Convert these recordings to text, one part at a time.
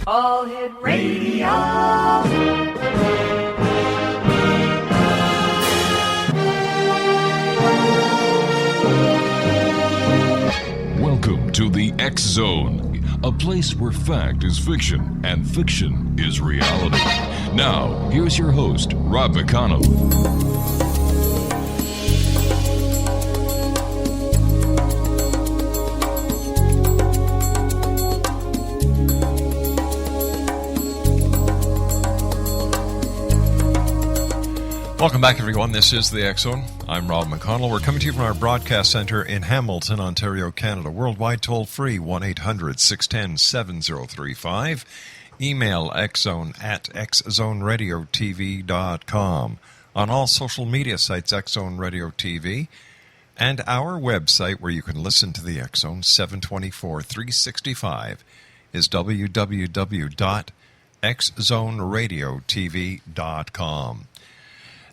All Hit Radio. Welcome to the X Zone, a place where fact is fiction and fiction is reality. Now, here's your host, Rob McConnell. Welcome back, everyone. This is the X Zone. I'm Rob McConnell. We're coming to you from our broadcast center in Hamilton, Ontario, Canada. Worldwide toll-free, 1-800-610-7035. Email xzone@xzoneradiotv.com. On all social media sites, X Zone Radio TV. And our website, where you can listen to the X Zone 7/24/365, is www.xzoneradiotv.com.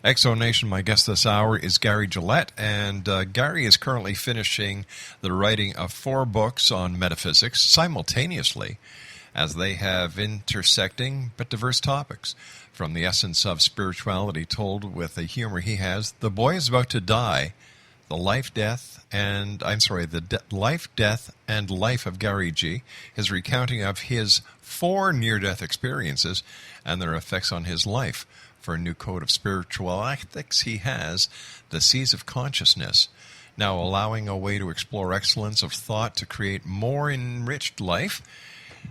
Exo Nation, my guest this hour is Gary Gillett, and Gary is currently finishing the writing of 4 books on metaphysics simultaneously, as they have intersecting but diverse topics. From the essence of spirituality told with the humor he has, The Boy is About to Die, the life, death, and life of Gary G., his recounting of his 4 near-death experiences and their effects on his life. For a new code of spiritual ethics, he has The Seas of Consciousness, now allowing a way to explore excellence of thought to create more enriched life.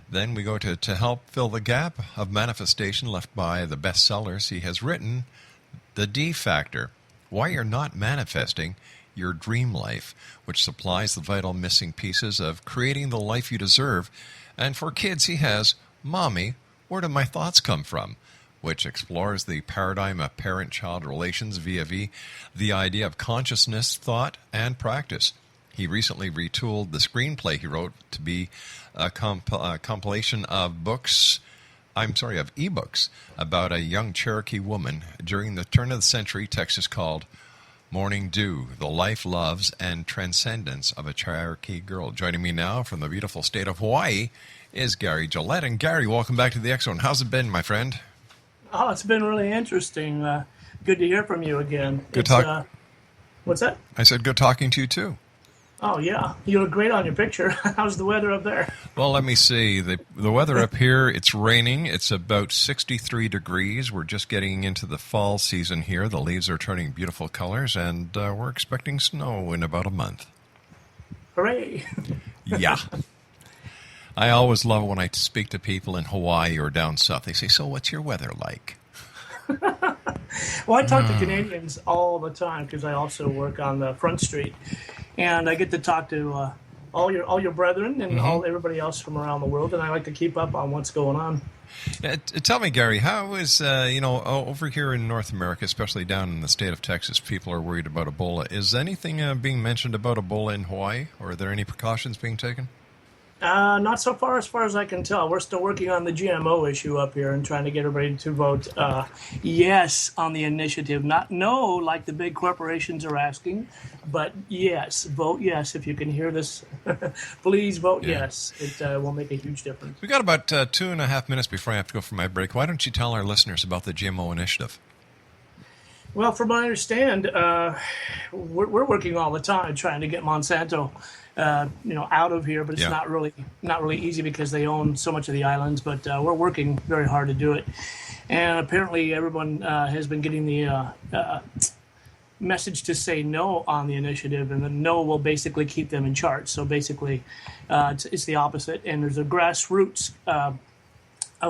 Then we go to help fill the gap of manifestation left by the bestsellers he has written, The D Factor, Why You're Not Manifesting Your Dream Life, which supplies the vital missing pieces of creating the life you deserve. And for kids, he has Mommy, Where Do My Thoughts Come From?, which explores the paradigm of parent-child relations via the idea of consciousness, thought, and practice. He recently retooled the screenplay he wrote to be a compilation of ebooks about a young Cherokee woman during the turn of the century Texas called Morning Dew, The Life, Loves, and Transcendence of a Cherokee Girl. Joining me now from the beautiful state of Hawaii is Gary Gillett. And Gary, welcome back to the X Zone. How's it been, my friend? Oh, it's been really interesting. Good to hear from you again. Good talk. What's that? I said good talking to you, too. Oh, yeah. You look great on your picture. How's the weather up there? Well, let me see. The weather up here, it's raining. It's about 63 degrees. We're just getting into the fall season here. The leaves are turning beautiful colors, and we're expecting snow in about a month. Hooray. Yeah. I always love when I speak to people in Hawaii or down south. They say, so what's your weather like? Well, I talk to Canadians all the time because I also work on the Front Street. And I get to talk to all your brethren and everybody else from around the world, and I like to keep up on what's going on. Tell me, Gary, how is, over here in North America, especially down in the state of Texas, people are worried about Ebola. Is anything being mentioned about Ebola in Hawaii, or are there any precautions being taken? Not so far as I can tell. We're still working on the GMO issue up here and trying to get everybody to vote yes on the initiative. Not no, like the big corporations are asking, but yes, vote yes. If you can hear this, please vote yes. It will make a huge difference. We've got about 2.5 minutes before I have to go for my break. Why don't you tell our listeners about the GMO initiative? Well, from what I understand, we're working all the time trying to get Monsanto out of here, but it's not really easy because they own so much of the islands. But we're working very hard to do it, and apparently everyone has been getting the message to say no on the initiative, and the no will basically keep them in charge. So basically, it's the opposite, and there's a grassroots of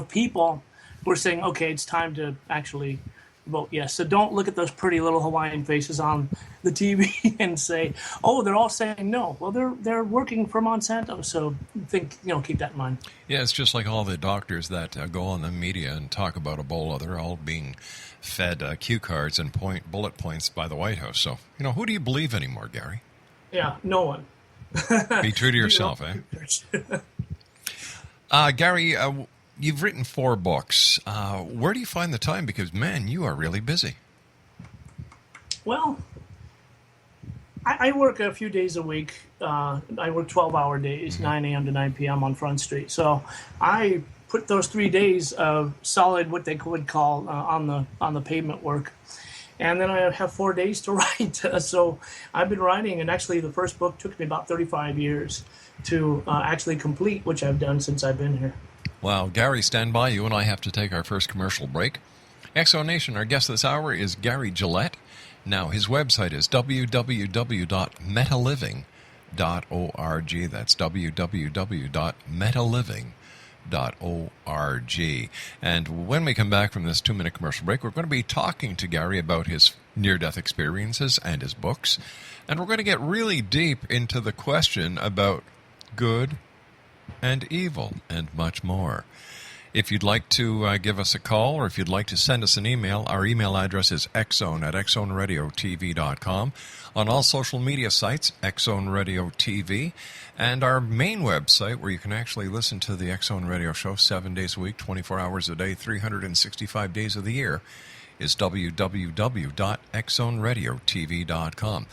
people who are saying, okay, it's time to actually vote yes. So don't look at those pretty little Hawaiian faces on the TV and say, oh, they're all saying no. Well, they're working for Monsanto, so keep that in mind. Yeah, it's just like all the doctors that go on the media and talk about Ebola. They're all being fed cue cards and bullet points by the White House. So, who do you believe anymore, Gary? Yeah, no one. Be true to yourself, eh? Gary, you've written 4 books. Where do you find the time? Because, man, you are really busy. Well, I work a few days a week. I work 12-hour days, 9 a.m. to 9 p.m. on Front Street. So I put those 3 days of solid, what they would call on the pavement work, and then I have 4 days to write. So I've been writing, and actually the first book took me about 35 years to actually complete, which I've done since I've been here. Wow, Gary, stand by. You and I have to take our first commercial break. Exonation, our guest this hour is Gary Gillett. Now, his website is www.metaliving.org. That's www.metaliving.org. And when we come back from this 2-minute commercial break, we're going to be talking to Gary about his near-death experiences and his books. And we're going to get really deep into the question about good and evil and much more. If you'd like to give us a call, or if you'd like to send us an email, our email address is xzone@xzoneradiotv.com. On all social media sites, X Zone Radio TV. And our main website, where you can actually listen to the X Zone Radio show 7 days a week, 24 hours a day, 365 days of the year, is www.xzoneradiotv.com.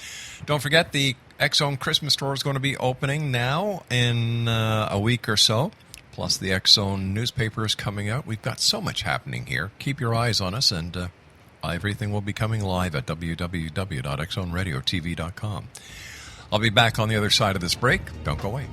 Don't forget, the X Zone Christmas store is going to be opening now in a week or so. Plus, the X Zone newspaper is coming out. We've got so much happening here. Keep your eyes on us, and everything will be coming live at www.xzoneradiotv.com. I'll be back on the other side of this break. Don't go away.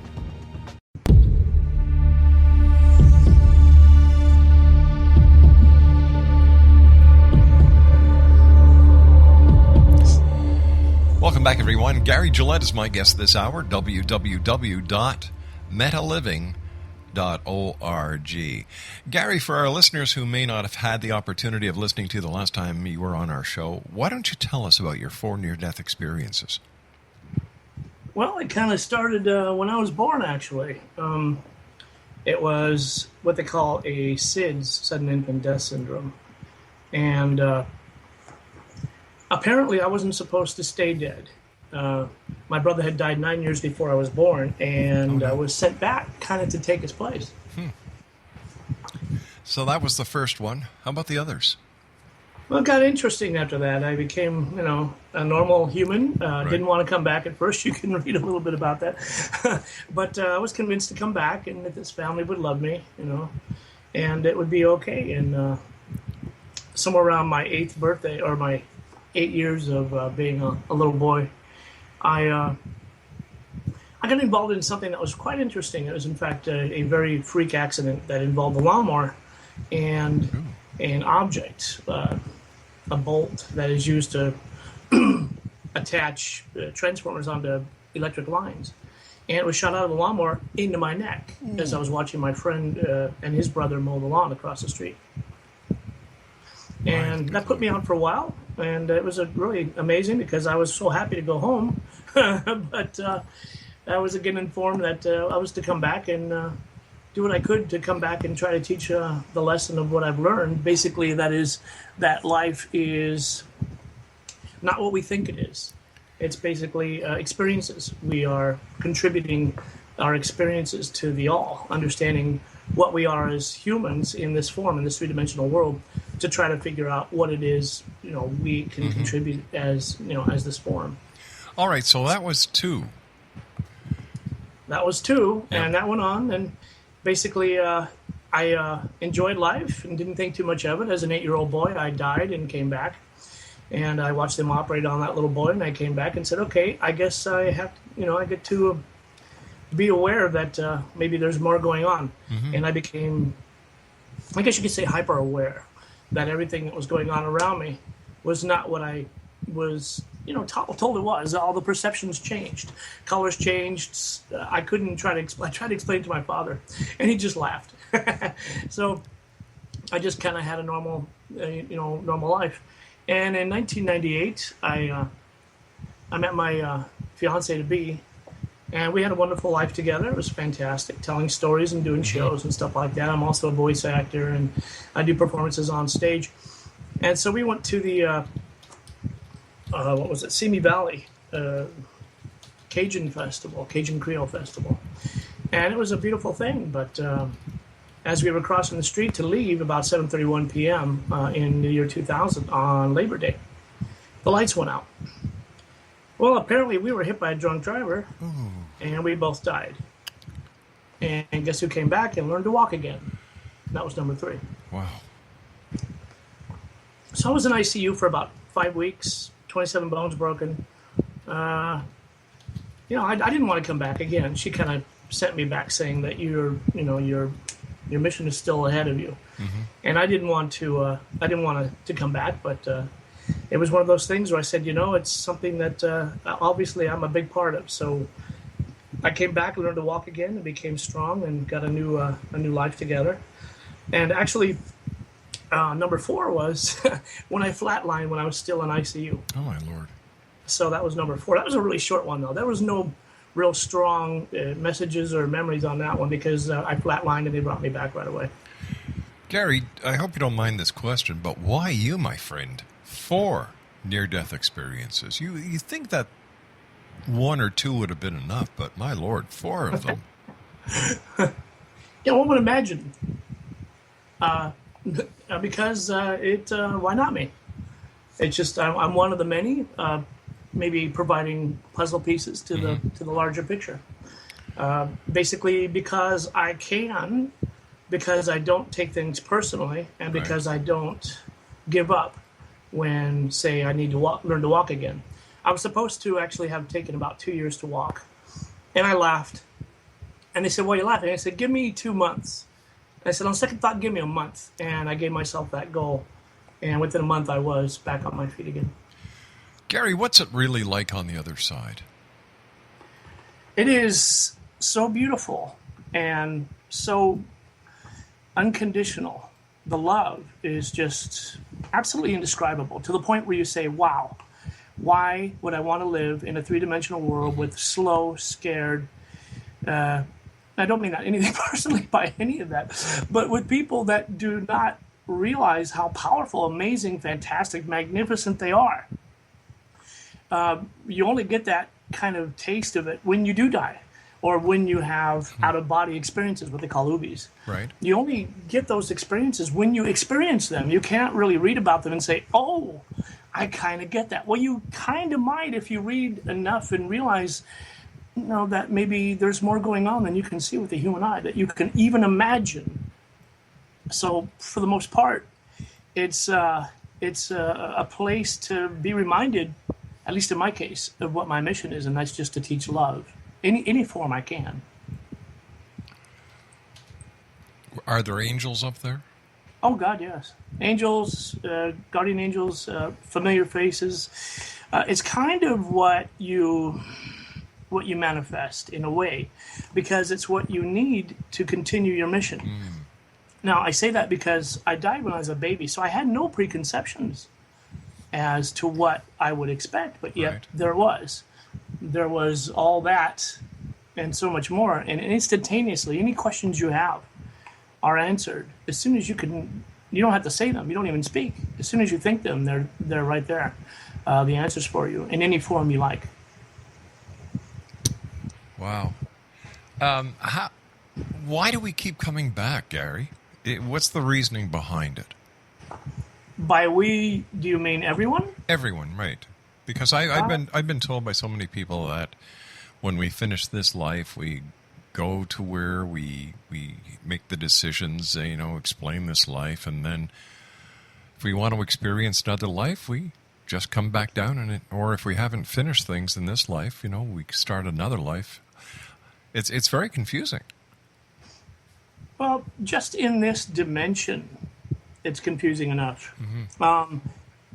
Welcome back, everyone. Gary Gillett is my guest this hour. www.metaliving.org. Gary, for our listeners who may not have had the opportunity of listening to you the last time you were on our show, why don't you tell us about your 4 near-death experiences? Well, it kind of started when I was born, actually. It was what they call a SIDS, sudden infant death syndrome. And apparently I wasn't supposed to stay dead. My brother had died 9 years before I was born, and I was sent back kind of to take his place. So that was the first one. How about the others? Well, it got interesting after that. I became, a normal human. Didn't want to come back at first. You can read a little bit about that. But I was convinced to come back, and that this family would love me, and it would be okay. And somewhere around my 8th birthday, or my 8 years of being a little boy, I got involved in something that was quite interesting. It was, in fact, a very freak accident that involved a lawnmower and an object, a bolt that is used to attach transformers onto electric lines. And it was shot out of the lawnmower into my neck as I was watching my friend and his brother mow the lawn across the street. And that put me out for a while. And it was really amazing because I was so happy to go home. But I was again informed that I was to come back and do what I could to come back and try to teach the lesson of what I've learned. Basically, that is that life is not what we think it is. It's basically experiences. We are contributing our experiences to the all, understanding what we are as humans in this form, in this three-dimensional world, to try to figure out what it is, we can contribute as this form. All right, so that was 2. That was 2, and that went on, and basically I enjoyed life and didn't think too much of it. As an 8-year-old boy, I died and came back, and I watched them operate on that little boy, and I came back and said, okay, I guess I have, I get to be aware that maybe there's more going on. And I became, I guess you could say, hyper-aware that everything that was going on around me was not what I was, told it was. All the perceptions changed. Colors changed. I couldn't try to explain. I tried to explain it to my father, and he just laughed. So I just kind of had a normal, normal life. And in 1998, I met my fiancée-to-be, and we had a wonderful life together. It was fantastic, telling stories and doing shows and stuff like that. I'm also a voice actor, and I do performances on stage. And so we went to the, Simi Valley Cajun Festival, Cajun Creole Festival. And it was a beautiful thing, but as we were crossing the street to leave about 7:31 p.m. In the year 2000 on Labor Day, the lights went out. Well, apparently we were hit by a drunk driver, and we both died. And guess who came back and learned to walk again? That was number 3. Wow. So I was in ICU for about 5 weeks, 27 bones broken. I didn't want to come back again. She kind of sent me back saying that your mission is still ahead of you. Mm-hmm. And I didn't want to come back, but it was one of those things where I said, it's something that obviously I'm a big part of. So I came back and learned to walk again and became strong and got a new life together. And actually, number 4 was when I flatlined when I was still in ICU. Oh, my Lord. So that was number 4. That was a really short one, though. There was no real strong messages or memories on that one because I flatlined and they brought me back right away. Gary, I hope you don't mind this question, but why you, my friend? 4 near-death experiences. You think that 1 or 2 would have been enough, but my Lord, 4 of them. One would imagine. Because why not me? It's just I'm one of the many, maybe providing puzzle pieces to the larger picture. Basically, because I can, because I don't take things personally, and because I don't give up when, say, I need to learn to walk again. I was supposed to actually have taken about 2 years to walk, and I laughed. And they said, "Why are you laughing?" I said, "Give me 2 months." I said, on second thought, give me a month. And I gave myself that goal. And within a month, I was back on my feet again. Gary, what's it really like on the other side? It is so beautiful and so unconditional. The love is just absolutely indescribable, to the point where you say, wow, why would I want to live in a 3-dimensional world with slow, scared, I don't mean that anything personally by any of that, but with people that do not realize how powerful, amazing, fantastic, magnificent they are. You only get that kind of taste of it when you do die, or when you have out-of-body experiences, what they call UBIs. Right. You only get those experiences when you experience them. You can't really read about them and say, oh, I kind of get that. Well, you kind of might if you read enough and realize that maybe there's more going on than you can see with the human eye, that you can even imagine. So for the most part, it's a place to be reminded, at least in my case, of what my mission is, and that's just to teach love, any form I can. Are there angels up there? Oh God, yes. Angels, guardian angels, familiar faces. It's kind of what you manifest in a way, because it's what you need to continue your mission. Now, I say that because I died when I was a baby, so I had no preconceptions as to what I would expect, but yet there was all that and so much more, and instantaneously, any questions you have are answered as soon as you can. You don't have to say them. You don't even speak. As soon as you think them, they're right there, the answers for you in any form you like. Wow. Why do we keep coming back, Gary? What's the reasoning behind it? By we, do you mean everyone? Everyone, right. Because I've been told by so many people that when we finish this life, we go to where we make the decisions, explain this life, and then if we want to experience another life, we just come back down in it. Or if we haven't finished things in this life, we start another life. It's very confusing. Well, just in this dimension, it's confusing enough. Mm-hmm.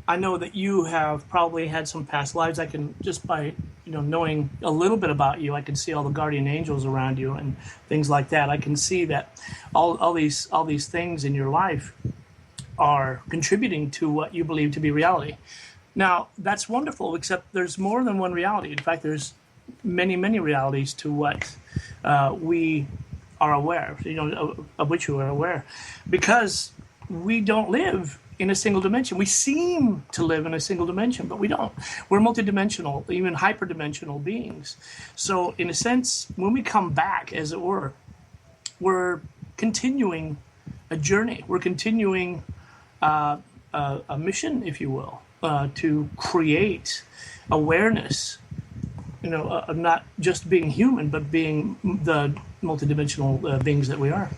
I know that you have probably had some past lives. I can, just by knowing a little bit about you, I can see all the guardian angels around you and things like that. I can see that all these things in your life are contributing to what you believe to be reality. Now, that's wonderful, except there's more than one reality. In fact, there's many, many realities to what we are aware of, of which you are aware, because we don't live in a single dimension. We seem to live in a single dimension, but we don't. We're multidimensional, even hyperdimensional beings. So in a sense, when we come back, as it were, we're continuing a journey. We're continuing a mission, if you will, to create awareness of not just being human, but being the multidimensional beings that we are.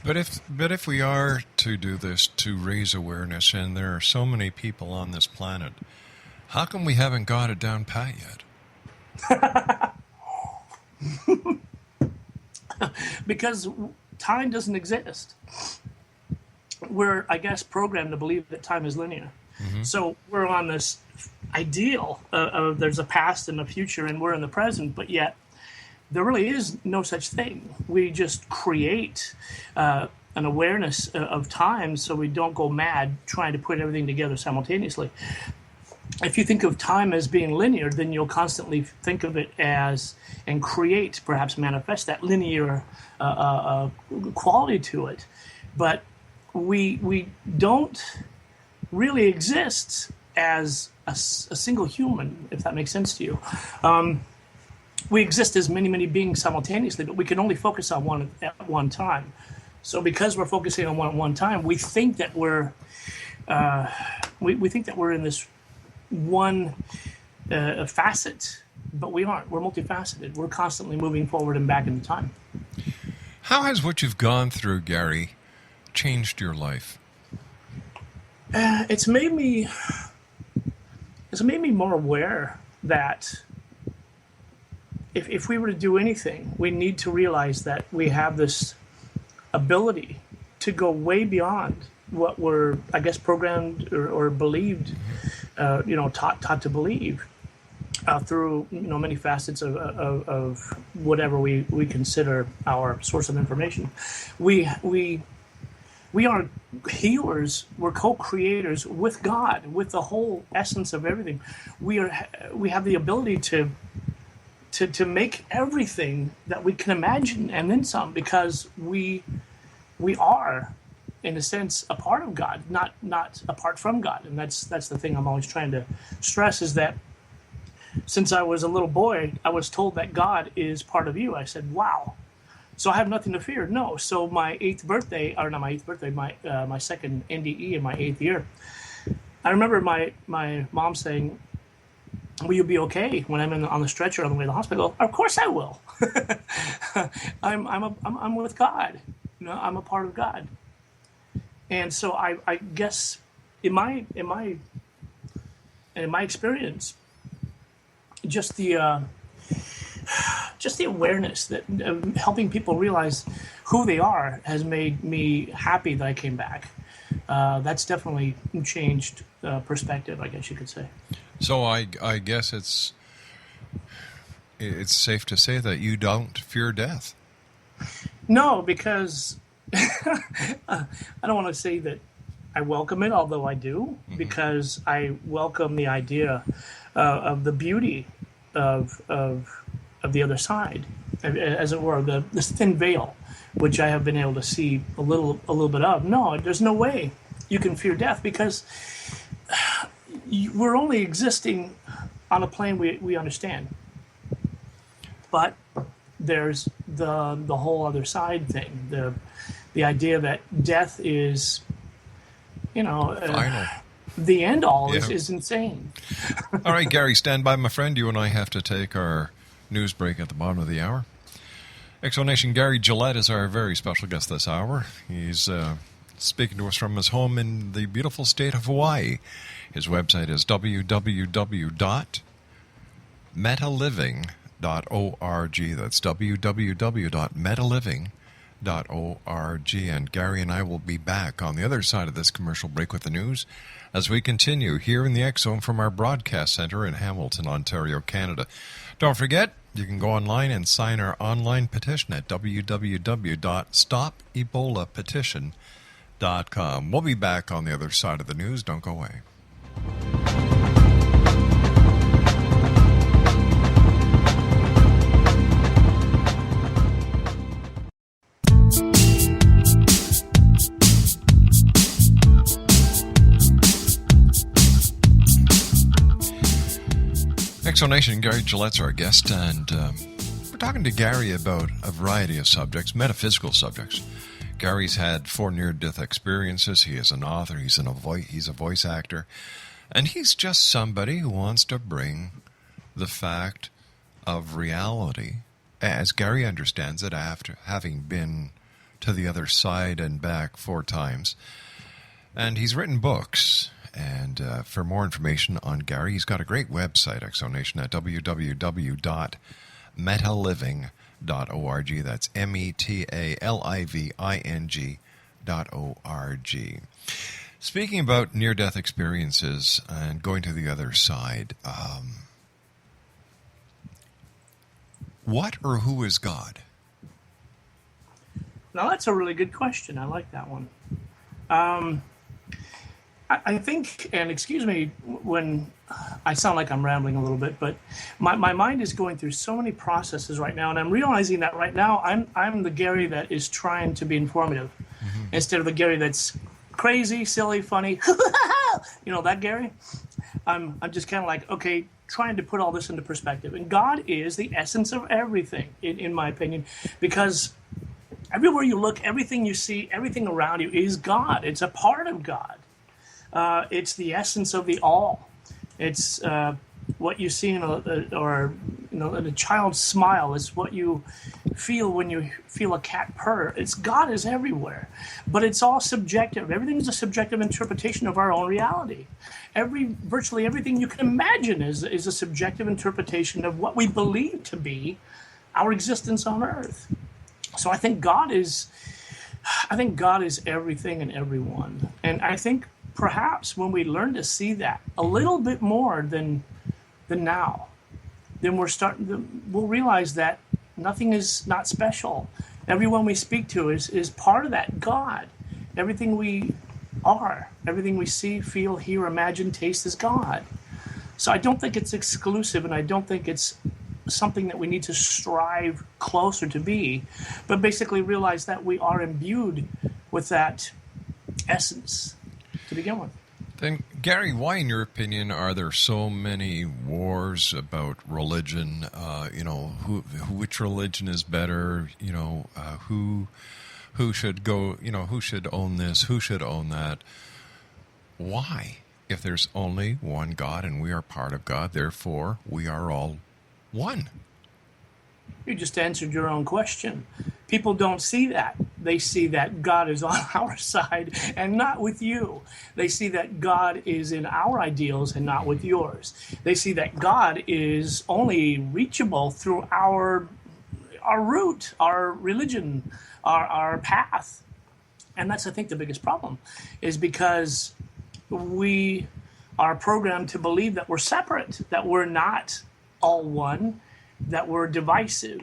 But if we are to do this to raise awareness, and there are so many people on this planet, how come we haven't got it down pat yet? Because time doesn't exist. We're, I guess, programmed to believe that time is linear. Mm-hmm. So we're on this ideal of there's a past and a future, and we're in the present, but yet there really is no such thing. We just create an awareness of time so we don't go mad trying to put everything together simultaneously. If you think of time as being linear, then you'll constantly think of it as, and create, perhaps manifest that linear quality to it. But we don't really exist as a single human, if that makes sense to you. We exist as many, many beings simultaneously, but we can only focus on one at one time. So because we're focusing on one at one time, we think that we're we think that we're in this one facet, but we aren't. We're multifaceted. We're constantly moving forward and back in time. How has what you've gone through, Gary, changed your life? It's made me more aware that if we were to do anything, we need to realize that we have this ability to go way beyond what we're, I guess, programmed or believed, taught to believe through many facets of whatever we consider our source of information. We are healers. We're co-creators with God, with the whole essence of everything. We have the ability to make everything that we can imagine and then some, because we are, in a sense, a part of God, not apart from God. And that's the thing I'm always trying to stress, is that since I was a little boy, I was told that God is part of you. I said, wow. So I have nothing to fear. No. So my my second NDE in my 8th year, I remember my mom saying, will you be okay when I'm on the stretcher on the way to the hospital? Of course I will. I'm with God. I'm a part of God. And so I guess in my experience, just the awareness that helping people realize who they are has made me happy that I came back. That's definitely changed perspective, I guess you could say. So I guess it's safe to say that you don't fear death. No, because I don't want to say that I welcome it, although I do, because I welcome the idea of the beauty of the other side, as it were, this thin veil, which I have been able to see a little bit of. No, there's no way you can fear death, because we're only existing on a plane we understand. But there's the whole other side thing, the idea that death is, final. The end all is insane. All right, Gary, stand by, my friend. You and I have to take our news break at the bottom of the hour. Exonation Gary Gillett is our very special guest this hour. He's speaking to us from his home in the beautiful state of Hawaii. His website is www.metaliving.org. That's www.metaliving.org. And Gary and I will be back on the other side of this commercial break with the news as we continue here in the X Zone from our broadcast center in Hamilton, Ontario, Canada. Don't forget, you can go online and sign our online petition at www.stopebolapetition.com. We'll be back on the other side of the news. Don't go away. Exonation, Gary Gillette's our guest, and we're talking to Gary about a variety of subjects, metaphysical subjects. Gary's had 4 near-death experiences. He is an author. He's a voice actor. And he's just somebody who wants to bring the fact of reality, as Gary understands it, after having been to the other side and back 4 times. And he's written books. And for more information on Gary, he's got a great website, Exonation, at www.metaliving.org. That's metaliving.org. Speaking about near-death experiences and going to the other side, what or who is God? Now, that's a really good question. I like that one. I think, and excuse me when I sound like I'm rambling a little bit, but my mind is going through so many processes right now, and I'm realizing that right now I'm the Gary that is trying to be informative instead of the Gary that's crazy, silly, funny, that Gary. I'm just kind of like, okay, trying to put all this into perspective. And God is the essence of everything, in my opinion, because everywhere you look, everything you see, everything around you is God. It's a part of God. It's the essence of the all. It's what you see in a child's smile. It's what you feel when you feel a cat purr. It's God is everywhere, but it's all subjective. Everything is a subjective interpretation of our own reality. Virtually everything you can imagine is a subjective interpretation of what we believe to be our existence on Earth. So I think God is everything and everyone, and I think perhaps when we learn to see that a little bit more than now, then we'll realize that nothing is not special. Everyone we speak to is part of that God. Everything we are, everything we see, feel, hear, imagine, taste is God. So I don't think it's exclusive, and I don't think it's something that we need to strive closer to be, but basically realize that we are imbued with that essence to begin with. Then, Gary, why, in your opinion, are there so many wars about religion? Which religion is better? Who should go? Who should own this? Who should own that? Why? If there's only one God and we are part of God, therefore we are all one. You just answered your own question. People don't see that. They see that God is on our side and not with you. They see that God is in our ideals and not with yours. They see that God is only reachable through our route, our religion, our path. And that's, I think, the biggest problem, is because we are programmed to believe that we're separate, that we're not all one, that we're divisive,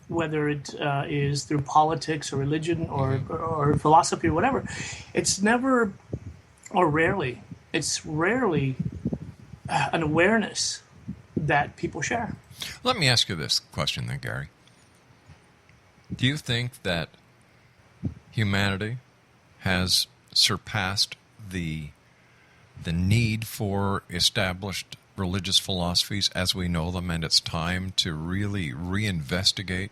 whether it is through politics or religion or philosophy or whatever. It's never, or rarely, it's rarely an awareness that people share. Let me ask you this question then, Gary. Do you think that humanity has surpassed the need for established religious philosophies as we know them, and it's time to really reinvestigate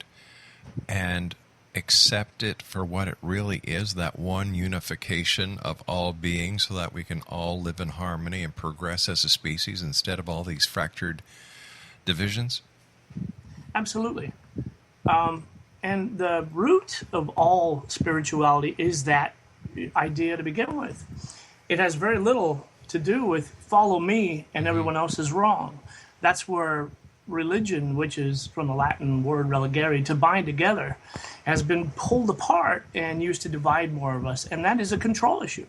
and accept it for what it really is, that one unification of all beings, so that we can all live in harmony and progress as a species instead of all these fractured divisions? Absolutely. And the root of all spirituality is that idea to begin with. It has very little to do with follow me and everyone else is wrong. That's where religion, which is from the Latin word religare, to bind together, has been pulled apart and used to divide more of us. And that is a control issue.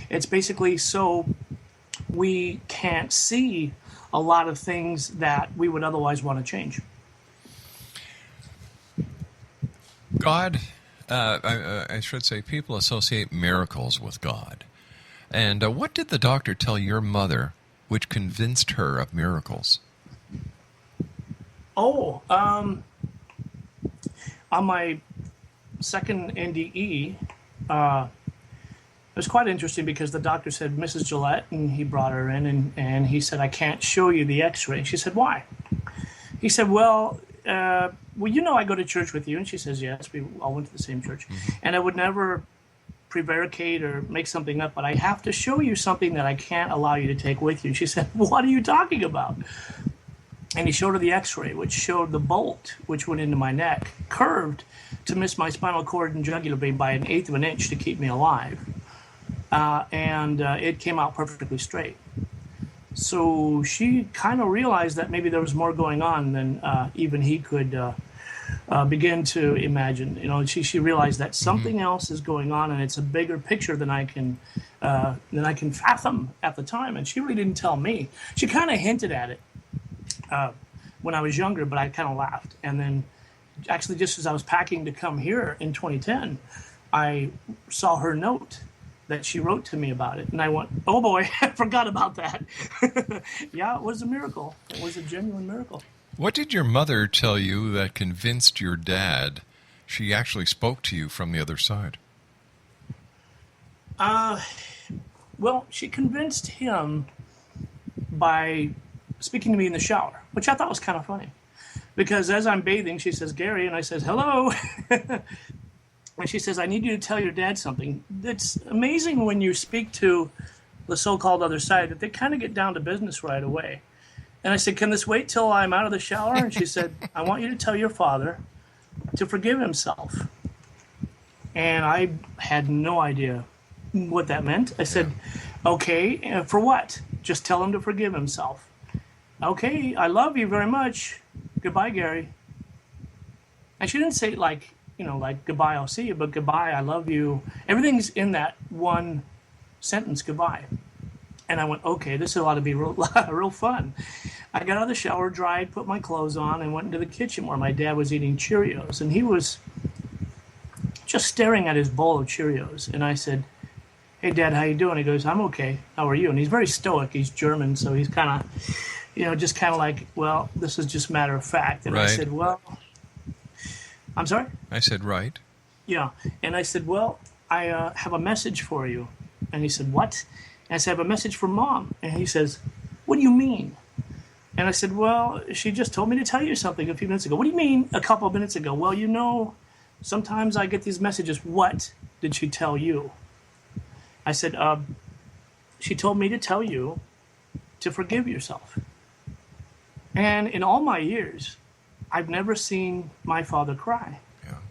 It's basically so we can't see a lot of things that we would otherwise want to change. God, I should say, people associate miracles with God. And what did the doctor tell your mother which convinced her of miracles? On my second NDE, it was quite interesting because the doctor said, Mrs. Gillett, and he brought her in, and he said, I can't show you the x-ray. She said, why? He said, well, I go to church with you. And she says, yes, we all went to the same church. And I would never prevaricate or make something up, but I have to show you something that I can't allow you to take with you. And she said, what are you talking about? And he showed her the x-ray, which showed the bolt, which went into my neck, curved to miss my spinal cord and jugular vein by 1/8 of an inch to keep me alive. And it came out perfectly straight. So she kind of realized that maybe there was more going on than even he could begin to imagine. You know, she realized that something else is going on, and it's a bigger picture than I can fathom at the time. And she really didn't tell me. She kind of hinted at it when I was younger, but I kind of laughed. And then, actually, just as I was packing to come here in 2010, I saw her note that she wrote to me about it. And I went, oh boy, I forgot about that. Yeah, it was a miracle. It was a genuine miracle. What did your mother tell you that convinced your dad she actually spoke to you from the other side? Well, she convinced him by speaking to me in the shower, which I thought was kind of funny. Because as I'm bathing, she says, Gary, and I says, hello. And she says, I need you to tell your dad something. It's amazing when you speak to the so-called other side that they kind of get down to business right away. And I said, can this wait till I'm out of the shower? And she said, I want you to tell your father to forgive himself. And I had no idea what that meant. I said, okay, for what? Just tell him to forgive himself. Okay, I love you very much. Goodbye, Gary. And she didn't say it like, like goodbye, I'll see you, but goodbye, I love you. Everything's in that one sentence, goodbye. And I went, okay, this ought to be real fun. I got out of the shower, dried, put my clothes on, and went into the kitchen where my dad was eating Cheerios. And he was just staring at his bowl of Cheerios. And I said, hey, Dad, how you doing? He goes, I'm okay. How are you? And he's very stoic. He's German, so he's kind of, just kind of like, well, this is just matter of fact. And right. I said, well, I'm sorry? I said, right. Yeah. And I said, well, I have a message for you. And he said, what? And I said, I have a message for Mom. And he says, what do you mean? And I said, well, she just told me to tell you something a few minutes ago. What do you mean a couple of minutes ago? Well, sometimes I get these messages. What did she tell you? I said, she told me to tell you to forgive yourself. And in all my years, I've never seen my father cry. Yeah.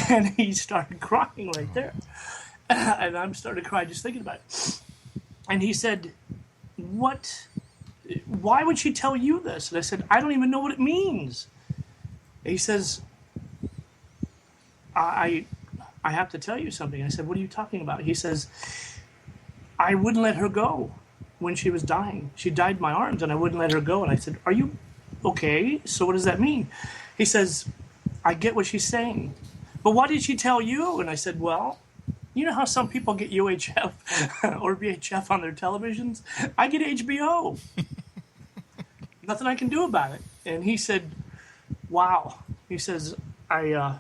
And he started crying right there. And I'm starting to cry just thinking about it. And he said, why would she tell you this? And I said, I don't even know what it means. And he says, I have to tell you something. I said, what are you talking about? He says, I wouldn't let her go when she was dying. She died in my arms and I wouldn't let her go. And I said, are you okay? So what does that mean? He says, I get what she's saying. But what did she tell you? And I said, well, you know how some people get UHF or VHF on their televisions? I get HBO. Nothing I can do about it. And he said, wow. He says, I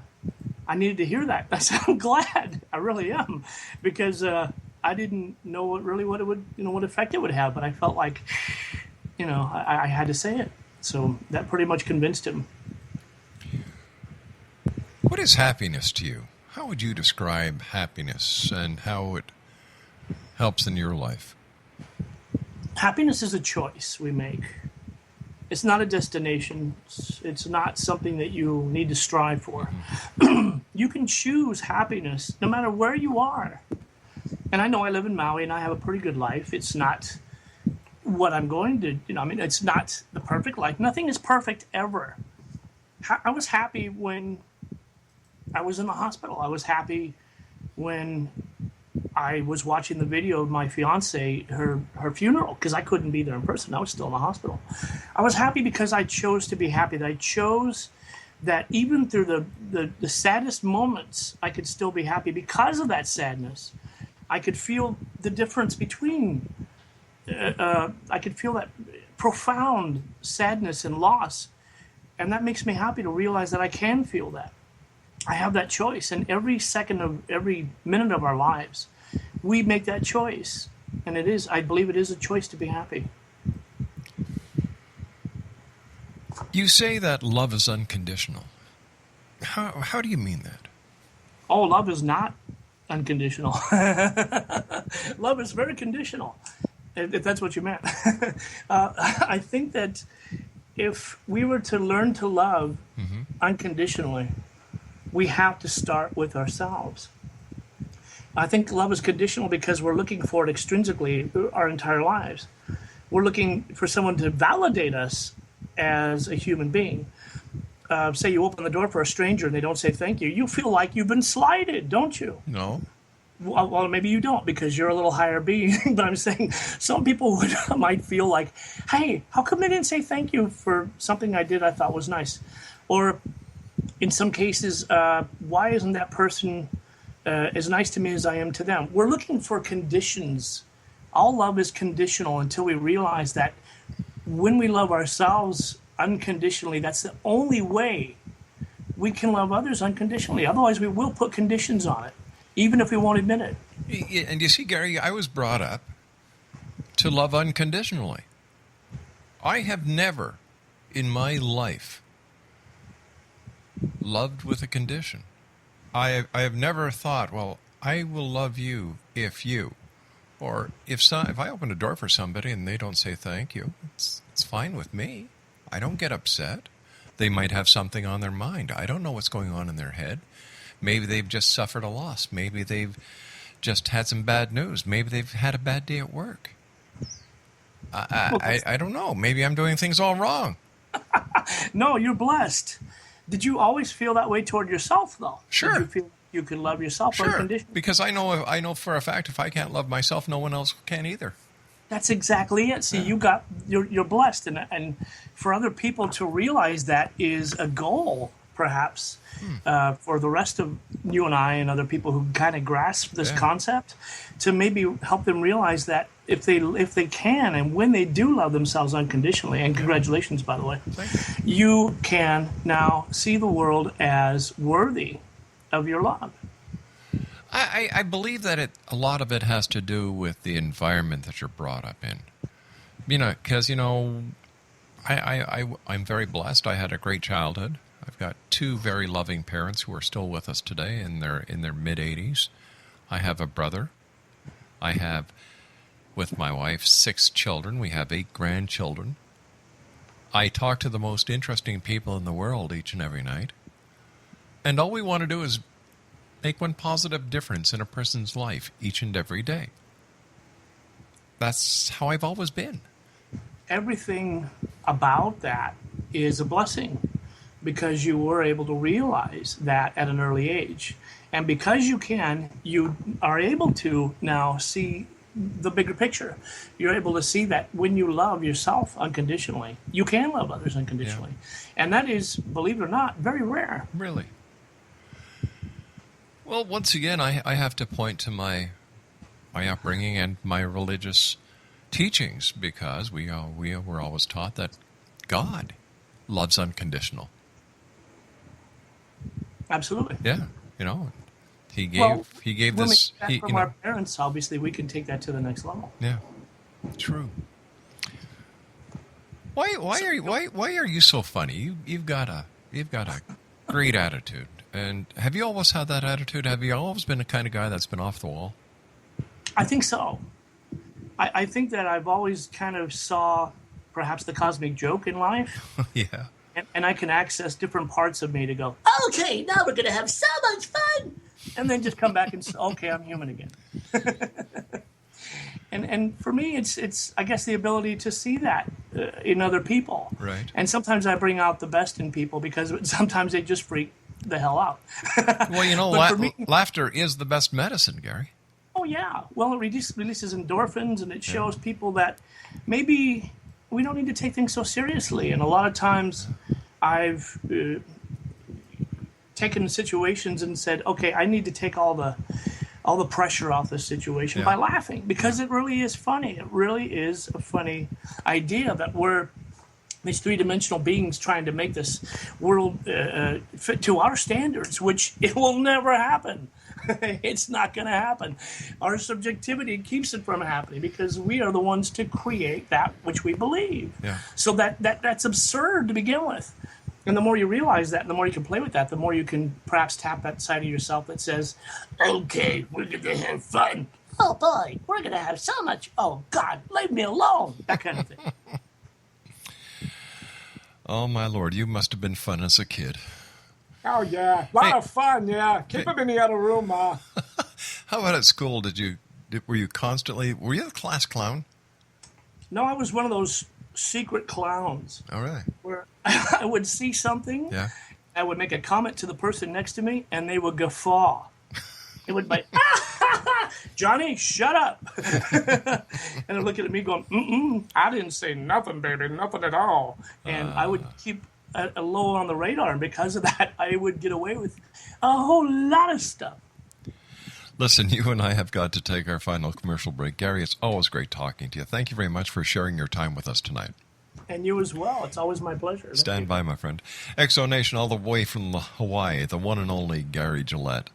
needed to hear that. I said, I'm glad. I really am. Because I didn't know what it would, what effect it would have. But I felt like, I had to say it. So that pretty much convinced him. What is happiness to you? How would you describe happiness and how it helps in your life? Happiness is a choice we make. It's not a destination. It's not something that you need to strive for. You can choose happiness no matter where you are. And I know I live in Maui and I have a pretty good life. It's not what I'm going to, it's not the perfect life. Nothing is perfect ever. I was happy when I was in the hospital. I was happy when I was watching the video of my fiance, her funeral, because I couldn't be there in person. I was still in the hospital. I was happy because I chose to be happy. That I chose that even through the saddest moments, I could still be happy because of that sadness. I could feel the difference between, I could feel that profound sadness and loss. And that makes me happy to realize that I can feel that. I have that choice. And every second of every minute of our lives, we make that choice. And I believe it is a choice to be happy. You say that love is unconditional. How do you mean that? Oh, love is not unconditional. Love is very conditional. if that's what you meant. I think that if we were to learn to love unconditionally, we have to start with ourselves. I think love is conditional because we're looking for it extrinsically our entire lives. We're looking for someone to validate us as a human being. Say you open the door for a stranger and they don't say thank you. You feel like you've been slighted, don't you? No. Well, maybe you don't because you're a little higher being. But I'm saying some people might feel like, hey, how come they didn't say thank you for something I did I thought was nice? Or in some cases, why isn't that person as nice to me as I am to them? We're looking for conditions. All love is conditional until we realize that when we love ourselves unconditionally, that's the only way we can love others unconditionally. Otherwise, we will put conditions on it, even if we won't admit it. And you see, Gary, I was brought up to love unconditionally. I have never in my life loved with a condition. I have never thought, well, I will love you if you, or if I open a door for somebody and they don't say thank you, it's fine with me. I don't get upset. They might have something on their mind. I don't know what's going on in their head. Maybe they've just suffered a loss. Maybe they've just had some bad news. Maybe they've had a bad day at work. I don't know. Maybe I'm doing things all wrong. No, you're blessed. Did you always feel that way toward yourself, though? Sure. Did you feel you could love yourself unconditionally? Because I know for a fact if I can't love myself, no one else can either. That's exactly it. See, you're blessed, and for other people to realize that is a goal, perhaps, for the rest of you and I and other people who kind of grasp this concept, to maybe help them realize that if they can and when they do love themselves unconditionally, and congratulations, by the way, you can now see the world as worthy of your love. I believe that a lot of it has to do with the environment that you're brought up in. Because, I'm very blessed. I had a great childhood. I've got two very loving parents who are still with us today in their mid-80s. I have a brother. I have, with my wife, 6 children. We have 8 grandchildren. I talk to the most interesting people in the world each and every night. And all we want to do is make one positive difference in a person's life each and every day. That's how I've always been. Everything about that is a blessing because you were able to realize that at an early age. And because you are able to now see the bigger picture. You're able to see that when you love yourself unconditionally, you can love others unconditionally. Yeah. And that is, believe it or not, very rare. Really? Well, once again, I have to point to my upbringing and my religious teachings because we were always taught that God loves unconditional. Absolutely. Yeah, He gave when this. We get that from our parents, obviously, we can take that to the next level. Yeah, true. Why are you so funny? You've got a great attitude. And have you always had that attitude? Have you always been the kind of guy that's been off the wall? I think so. I think that I've always kind of saw perhaps the cosmic joke in life. Yeah. And I can access different parts of me to go, okay, now we're going to have so much fun. And then just come back and say, okay, I'm human again. And for me, it's I guess the ability to see that in other people. Right. And sometimes I bring out the best in people because sometimes they just freak the hell out. Well, laughter is the best medicine, Gary. Oh, yeah. Well, it releases endorphins, and it shows people that maybe we don't need to take things so seriously. And a lot of times I've taken situations and said, okay, I need to take all the pressure off this situation by laughing because it really is funny. It really is a funny idea that we're these three-dimensional beings trying to make this world fit to our standards, which it will never happen. It's not going to happen. Our subjectivity keeps it from happening because we are the ones to create that which we believe. Yeah. So that's absurd to begin with. And the more you realize that, and the more you can play with that, the more you can perhaps tap that side of yourself that says, okay, we're going to have fun. oh boy, we're going to have so much, oh God, leave me alone, that kind of thing. Oh, my Lord, you must have been fun as a kid. Oh, yeah. A lot of fun, yeah. Keep him in the other room, Ma. How about at school? Were you the class clown? No, I was one of those secret clowns. Oh, really? Where I would see something, Yeah. I would make a comment to the person next to me, and they would guffaw. It would be, Johnny, shut up. And they're looking at me going, I didn't say nothing, baby, nothing at all. And I would keep a low on the radar, and because of that, I would get away with a whole lot of stuff. Listen, you and I have got to take our final commercial break. Gary, it's always great talking to you. Thank you very much for sharing your time with us tonight. And you as well. It's always my pleasure. Stand by, my friend. Exo Nation, all the way from Hawaii, the one and only Gary Gillett.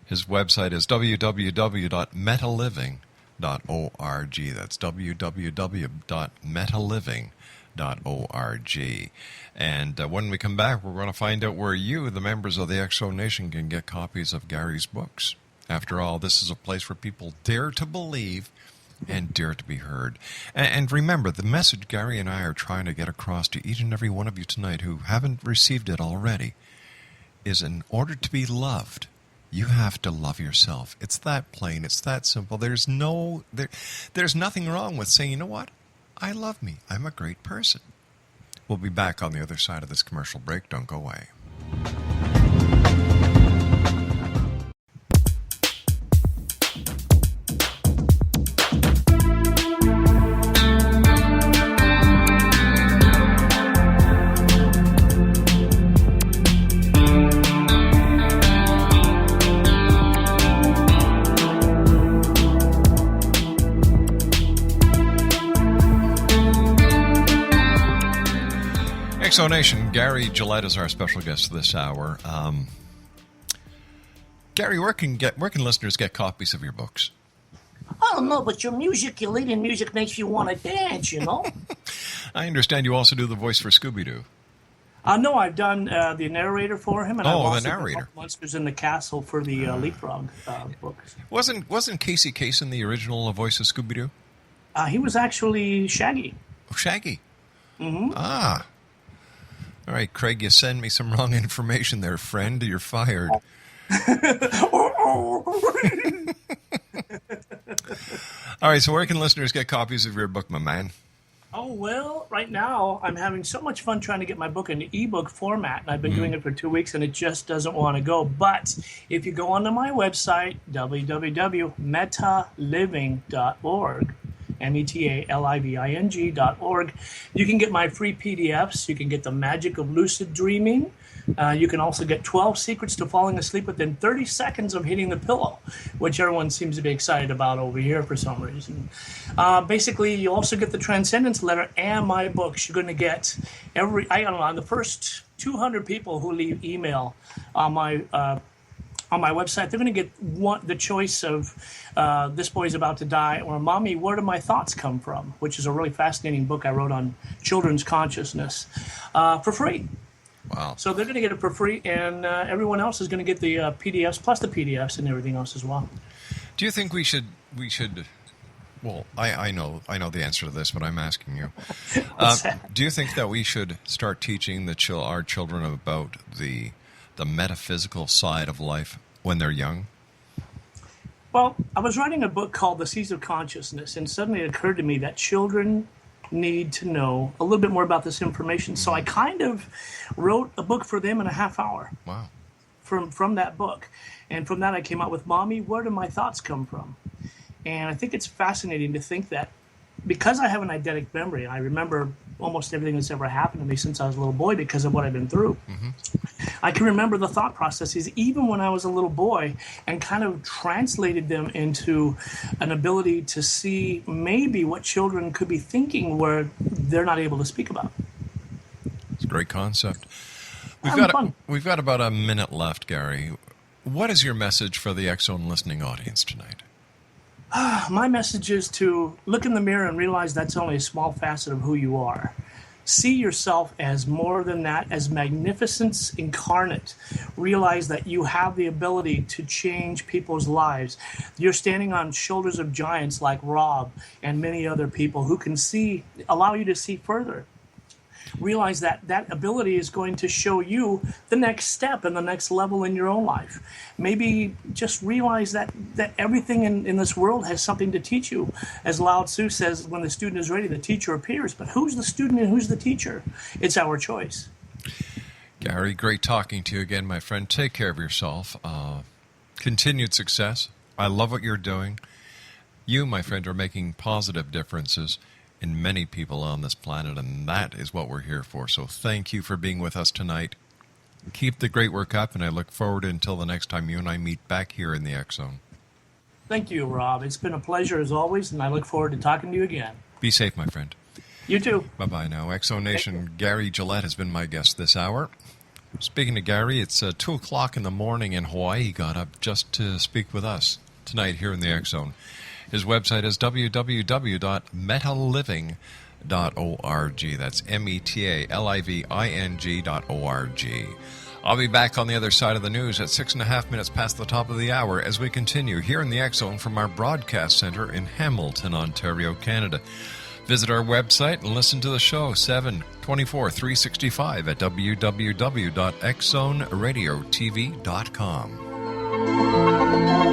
His website is www.metaliving.org. That's www.metaliving.org. And when we come back, we're going to find out where you, the members of the Exo Nation, can get copies of Gary's books. After all, this is a place where people dare to believe and dare to be heard. And remember, the message Gary and I are trying to get across to each and every one of you tonight who haven't received it already is, in order to be loved, you have to love yourself. It's that plain. It's that simple. There's nothing wrong with saying, you know what? I love me. I'm a great person. We'll be back on the other side of this commercial break. Don't go away. Exo Nation, Gary Gillett is our special guest this hour. Gary, where can listeners get copies of your books? I don't know, but your leading music makes you want to dance, you know? I understand you also do the voice for Scooby-Doo. No, I've done the narrator for him, and I've also the narrator. done Monsters in the Castle for the Leapfrog books. Wasn't Casey Kasem the original voice of Scooby-Doo? He was actually Shaggy. Oh, Shaggy. Mm-hmm. Ah. All right, Craig, you send me some wrong information there, friend. You're fired. All right, so where can listeners get copies of your book, my man? Oh, well, right now I'm having so much fun trying to get my book into ebook format, and I've been doing it for 2 weeks, and it just doesn't want to go. But if you go onto my website, www.metaliving.org, metaliving.org, you can get my free PDFs. You can get The Magic of Lucid Dreaming. You can also get 12 Secrets to Falling Asleep Within 30 Seconds of Hitting the Pillow, which everyone seems to be excited about over here for some reason. Basically, you also get the Transcendence Letter and my books. You're going to get the first 200 people who leave email on my website, they're going to get the choice of This Boy's About to Die or Mommy, Where Do My Thoughts Come From?, which is a really fascinating book I wrote on children's consciousness, for free. Wow. So they're going to get it for free, and everyone else is going to get the PDFs plus the PDFs and everything else as well. Do you think we should? Well, I know the answer to this, but I'm asking you. Do you think that we should start teaching our children about the metaphysical side of life when they're young? Well, I was writing a book called The Seeds of Consciousness, and suddenly it occurred to me that children need to know a little bit more about this information. So I kind of wrote a book for them in a half hour. Wow. From that book. And from that I came out with Mommy, Where Do My Thoughts Come From? And I think it's fascinating to think that because I have an eidetic memory, I remember almost everything that's ever happened to me since I was a little boy because of what I've been through. Mm-hmm. I can remember the thought processes even when I was a little boy and kind of translated them into an ability to see maybe what children could be thinking where they're not able to speak about. It's a great concept. We've got about a minute left, Gary. What is your message for the X-Zone listening audience tonight? My message is to look in the mirror and realize that's only a small facet of who you are. See yourself as more than that, as magnificence incarnate. Realize that you have the ability to change people's lives. You're standing on shoulders of giants like Rob and many other people who can allow you to see further. Realize that that ability is going to show you the next step and the next level in your own life. Maybe just realize that everything in this world has something to teach you. As Lao Tzu says, when the student is ready, the teacher appears. But who's the student and who's the teacher? It's our choice. Gary, great talking to you again, my friend. Take care of yourself. Continued success. I love what you're doing. You, my friend, are making positive differences in many people on this planet, and that is what we're here for. So thank you for being with us tonight. Keep the great work up, and I look forward until the next time you and I meet back here in the X Zone. Thank you, Rob. It's been a pleasure as always, and I look forward to talking to you again. Be safe, my friend. You too. Bye-bye now. X Zone Nation, Gary Gillett has been my guest this hour. Speaking to Gary, it's 2 o'clock in the morning in Hawaii. He got up just to speak with us tonight here in the X Zone. His website is www.metaliving.org. That's metaliving.org. I'll be back on the other side of the news at 6.5 minutes past the top of the hour as we continue here in the X Zone from our broadcast center in Hamilton, Ontario, Canada. Visit our website and listen to the show 7/24/365 at www.xzoneradiotv.com.